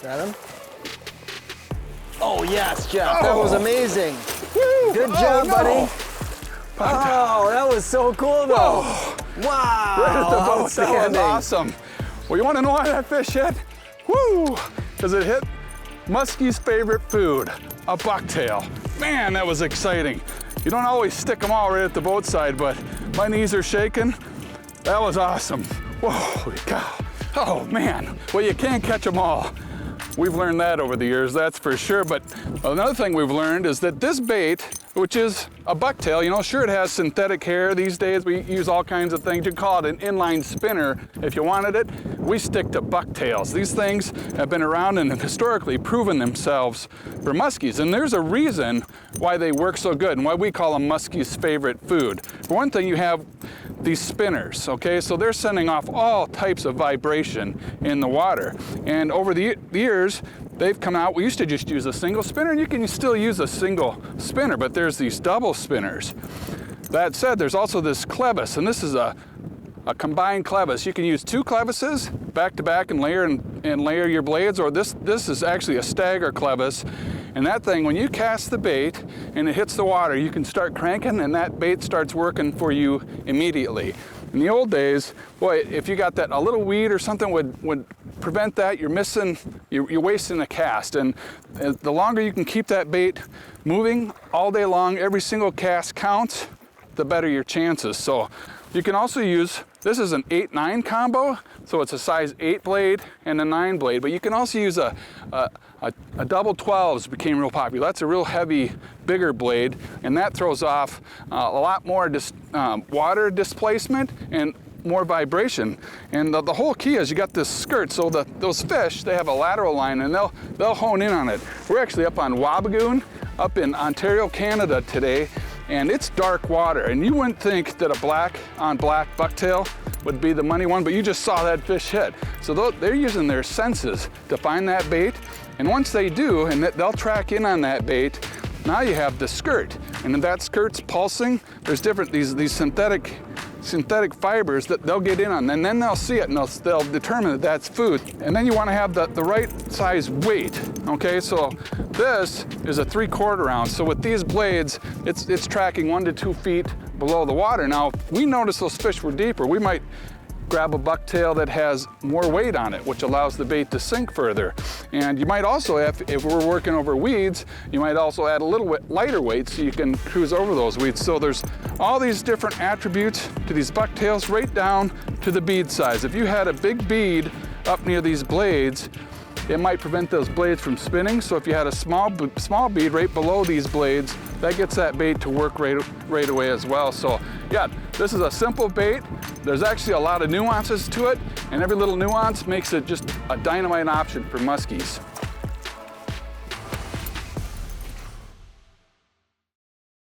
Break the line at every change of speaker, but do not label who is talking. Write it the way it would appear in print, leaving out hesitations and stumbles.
Got him? Oh yes, Jeff, that was amazing. Woo. Good job, buddy. Oh, that was so cool though. Whoa. Wow,
Right at the boat, that was
outstanding.
awesome. Well, you wanna know why that fish hit? Woo, because it hit Muskie's favorite food, a bucktail. Man, that was exciting. You don't always stick them all right at the boat side, but my knees are shaking. That was awesome. Whoa, cow. Oh man, well, you can't catch them all. We've learned that over the years, that's for sure. But another thing we've learned is that this bait, which is a bucktail, you know, sure it has synthetic hair these days. We use all kinds of things. You call it an inline spinner if you wanted it. We stick to bucktails. These things have been around and have historically proven themselves for muskies. And there's a reason why they work so good and why we call them muskies' favorite food. For one thing, you have these spinners, okay? So they're sending off all types of vibration in the water. And over the years, they've come out. We used to just use a single spinner, and you can still use a single spinner, but there's these double spinners. That said, there's also this clevis, and this is a combined clevis. You can use two clevises back to back and layer your blades, or this is actually a stagger clevis. And that thing, when you cast the bait and it hits the water, you can start cranking and that bait starts working for you immediately. In the old days, boy, if you got that, a little weed or something would prevent that. You're wasting a cast. And the longer you can keep that bait moving all day long, every single cast counts, the better your chances. So you can also use, this is an 8-9 combo, so it's a size 8 blade and a 9 blade, but you can also use a double 12s became real popular. That's a real heavy, bigger blade, and that throws off a lot more water displacement and more vibration. And the whole key is you got this skirt, so those fish, they have a lateral line and they'll hone in on it. We're actually up on Wabigoon, up in Ontario, Canada today, and it's dark water, and you wouldn't think that a black on black bucktail would be the money one, but you just saw that fish hit. So they're using their senses to find that bait, and once they do, and they'll track in on that bait, now you have the skirt, and if that skirt's pulsing, there's different, these synthetic fibers that they'll get in on, and then they'll see it and they'll determine that that's food. And then you want to have the right size weight, okay? So this is a 3/4 ounce. So with these blades, it's tracking 1 to 2 feet below the water. Now, if we notice those fish were deeper, we might grab a bucktail that has more weight on it, which allows the bait to sink further. And you might also, if we're working over weeds, you might also add a little bit lighter weight so you can cruise over those weeds. So there's all these different attributes to these bucktails right down to the bead size. If you had a big bead up near these blades, it might prevent those blades from spinning. So if you had a small bead right below these blades, that gets that bait to work right away as well. So yeah, this is a simple bait. There's actually a lot of nuances to it, and every little nuance makes it just a dynamite option for muskies.